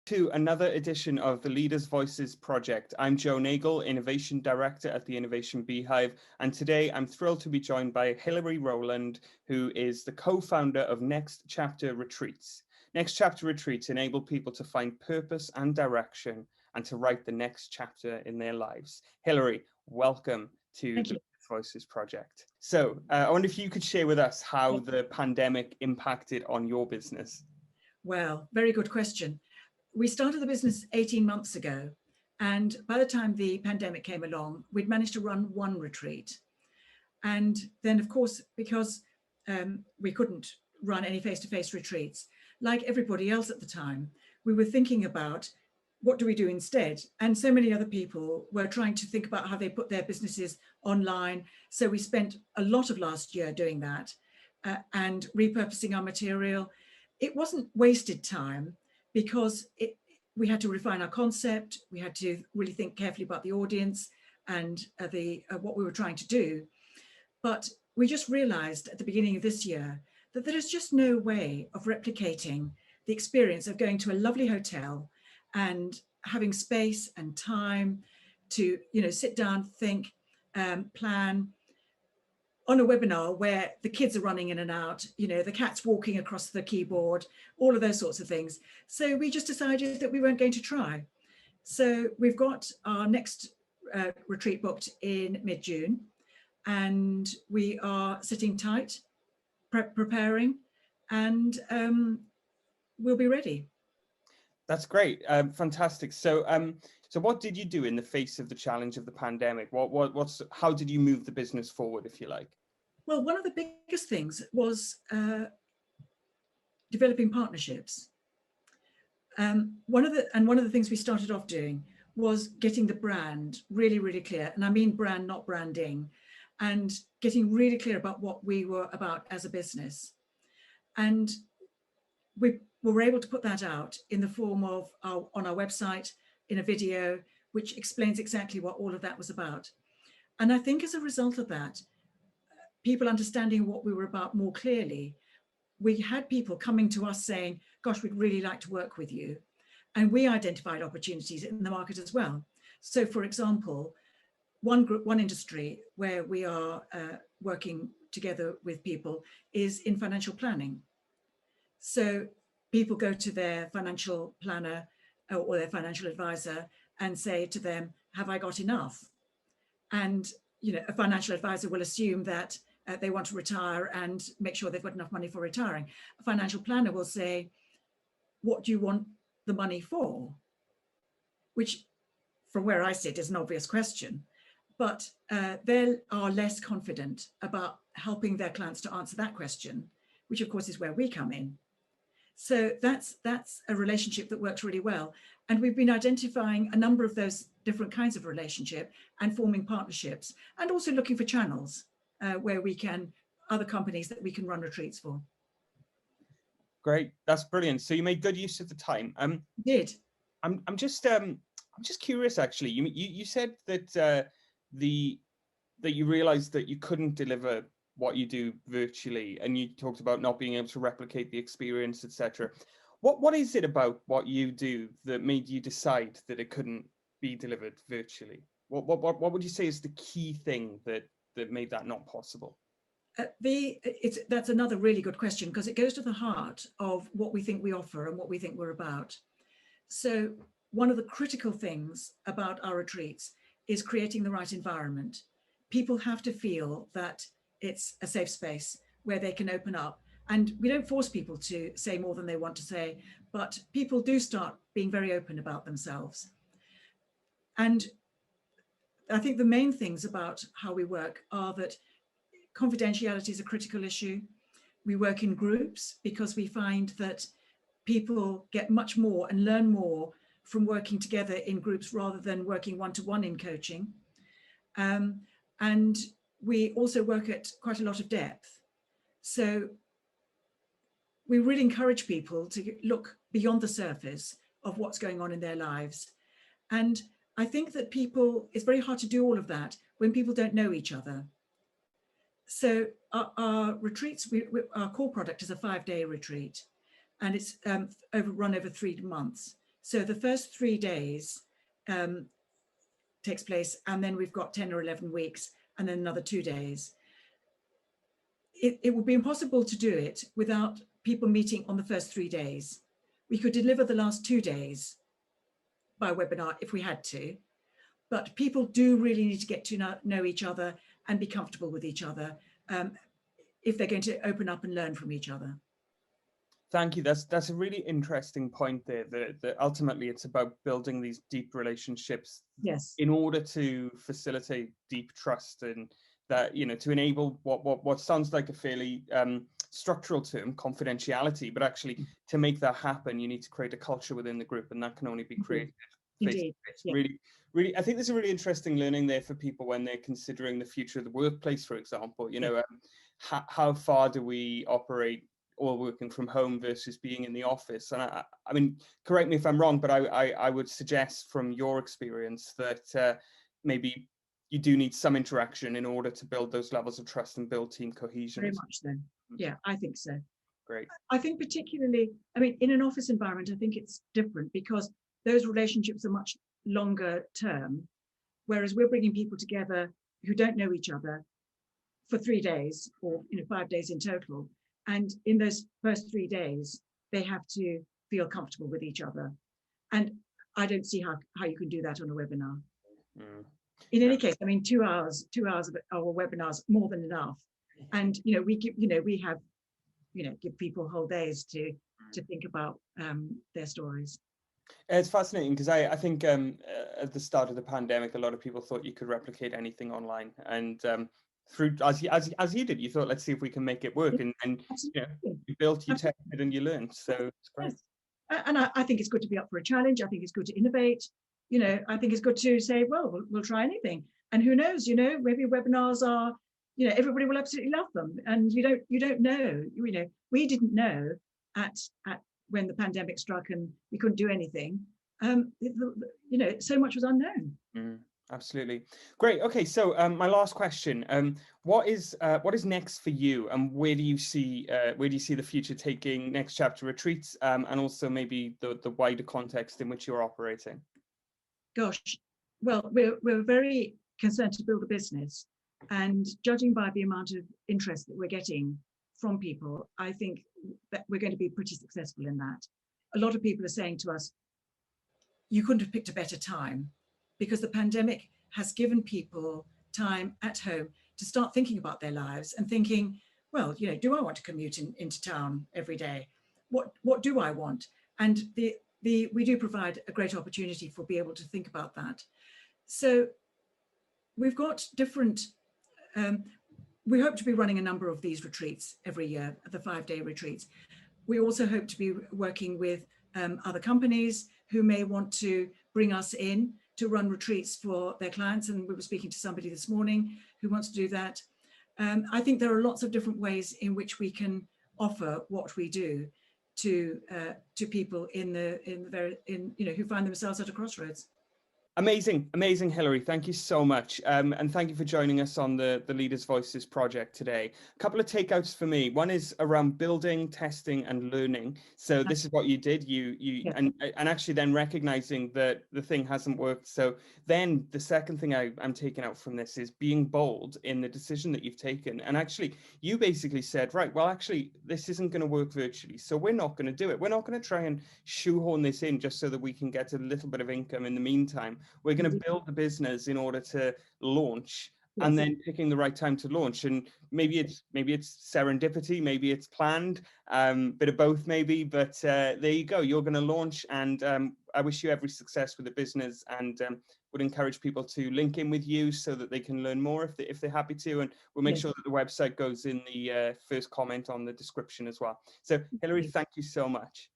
to another edition of the Leaders Voices Project. I'm Joe Nagel, Innovation Director at the Innovation Beehive, and today I'm thrilled to be joined by Hilary Rowland, who is the co-founder of Next Chapter Retreats. Next Chapter Retreats enable people to find purpose and direction and to write the next chapter in their lives. Hilary, welcome to the Leaders Voices Project. So I wonder if you could share with us how the pandemic impacted on your business. Well, very good question. We started the business 18 months ago, and by the time the pandemic came along, we'd managed to run one retreat. And then, of course, because we couldn't run any face-to-face retreats, like everybody else at the time, we were thinking about what do we do instead? And so many other people were trying to think about how they put their businesses online. So we spent a lot of last year doing that and repurposing our material. It wasn't wasted time because we had to refine our concept. We had to really think carefully about the audience and what we were trying to do. But we just realized at the beginning of this year that there is just no way of replicating the experience of going to a lovely hotel and having space and time to, sit down, think, plan, on a webinar where the kids are running in and out, the cat's walking across the keyboard, all of those sorts of things. So we just decided that we weren't going to try. So we've got our next retreat booked in mid-June, and we are sitting tight, preparing, and we'll be ready. That's great. Fantastic. So what did you do in the face of the challenge of the pandemic? How did you move the business forward, if you like? Well, one of the biggest things was developing partnerships. One of the things we started off doing was getting the brand really, really clear. And I mean brand, not branding, and getting really clear about what we were about as a business. And we were able to put that out in the form of on our website, in a video, which explains exactly what all of that was about. And I think as a result of that, people understanding what we were about more clearly, we had people coming to us saying, gosh, we'd really like to work with you. And we identified opportunities in the market as well. So for example, one industry where we are working together with people is in financial planning. So people go to their financial planner or their financial advisor and say to them, have I got enough? And a financial advisor will assume that they want to retire and make sure they've got enough money for retiring. A financial planner will say, what do you want the money for? Which, from where I sit, is an obvious question. But they are less confident about helping their clients to answer that question, which of course is where we come in. So that's a relationship that works really well. And we've been identifying a number of those different kinds of relationship and forming partnerships, and also looking for channels where we can, other companies that we can run retreats for. Great, that's brilliant. So you made good use of the time. Did. I'm just curious, actually. You said that that you realized that you couldn't deliver what you do virtually, and you talked about not being able to replicate the experience, etc. What is it about what you do that made you decide that it couldn't be delivered virtually? What would you say is the key thing that made that not possible? That's another really good question, because it goes to the heart of what we think we offer and what we think we're about. So one of the critical things about our retreats is creating the right environment. People have to feel that it's a safe space where they can open up. And we don't force people to say more than they want to say, but people do start being very open about themselves. And I think the main things about how we work are that confidentiality is a critical issue. We work in groups because we find that people get much more and learn more from working together in groups rather than working one-to-one in coaching. And we also work at quite a lot of depth. So we really encourage people to look beyond the surface of what's going on in their lives. And I think that it's very hard to do all of that when people don't know each other. So our retreats, our core product is a 5-day retreat, and it's run over 3 months. So the first 3 days takes place, and then we've got 10 or 11 weeks, and then another 2 days. It would be impossible to do it without people meeting on the first 3 days. We could deliver the last 2 days by webinar if we had to, but people do really need to get to know each other and be comfortable with each other if they're going to open up and learn from each other. Thank you. That's a really interesting point there, that ultimately it's about building these deep relationships. Yes. In order to facilitate deep trust, and that, you know, to enable what sounds like a fairly structural term, confidentiality, but actually to make that happen, you need to create a culture within the group, and that can only be created Indeed. face-to-face. Yeah. Really, I think there's a really interesting learning there for people when they're considering the future of the workplace, for example. You know, how far do we operate all working from home versus being in the office? And I mean, correct me if I'm wrong, but I would suggest from your experience that maybe you do need some interaction in order to build those levels of trust and build team cohesion. Very much so. Yeah, I think so. Great. I think particularly, I mean, in an office environment, I think it's different because those relationships are much longer term, whereas we're bringing people together who don't know each other for 3 days, or 5 days in total. And in those first 3 days, they have to feel comfortable with each other. And I don't see how you can do that on a webinar. In any case, I mean, 2 hours of our webinars more than enough. And we have give people whole days to think about their stories. It's fascinating because I think at the start of the pandemic, a lot of people thought you could replicate anything online, and through as you did, you thought, let's see if we can make it work, and you built, you tested, and you learned. So it's great. Yes. And I think it's good to be up for a challenge. I think it's good to innovate. I think it's good to say, well, we'll try anything. And who knows, maybe webinars are, everybody will absolutely love them. And you don't know, we didn't know at when the pandemic struck and we couldn't do anything. So much was unknown. Absolutely. Great. Okay, so my last question: what is next for you, and where do you see the future taking Next Chapter retreats, and also maybe the wider context in which you're operating? Gosh, well, we're very concerned to build a business, and judging by the amount of interest that we're getting from people, I think that we're going to be pretty successful in that. A lot of people are saying to us, you couldn't have picked a better time, because the pandemic has given people time at home to start thinking about their lives and thinking, well, do I want to commute into town every day? What do I want? And we do provide a great opportunity for be able to think about that. So we've got different, we hope to be running a number of these retreats every year, the 5-day retreats. We also hope to be working with other companies who may want to bring us in to run retreats for their clients. And we were speaking to somebody this morning who wants to do that. I think there are lots of different ways in which we can offer what we do to people who find themselves at a crossroads. Amazing, Hilary. Thank you so much. And thank you for joining us on the Leaders' Voices project today. A couple of takeouts for me. One is around building, testing, and learning. So this is what you did. And actually then recognizing that the thing hasn't worked. So then the second thing I'm taking out from this is being bold in the decision that you've taken. And actually, you basically said, right, well, actually, this isn't going to work virtually, so we're not going to do it. We're not going to try and shoehorn this in just so that we can get a little bit of income in the meantime. We're going to build the business in order to launch, and then picking the right time to launch. And maybe it's serendipity, maybe it's planned, bit of both maybe. But there you go. You're going to launch, and I wish you every success with the business, and would encourage people to link in with you so that they can learn more if they're happy to. And we'll make sure that the website goes in the first comment on the description as well. So Hilary, thank you so much.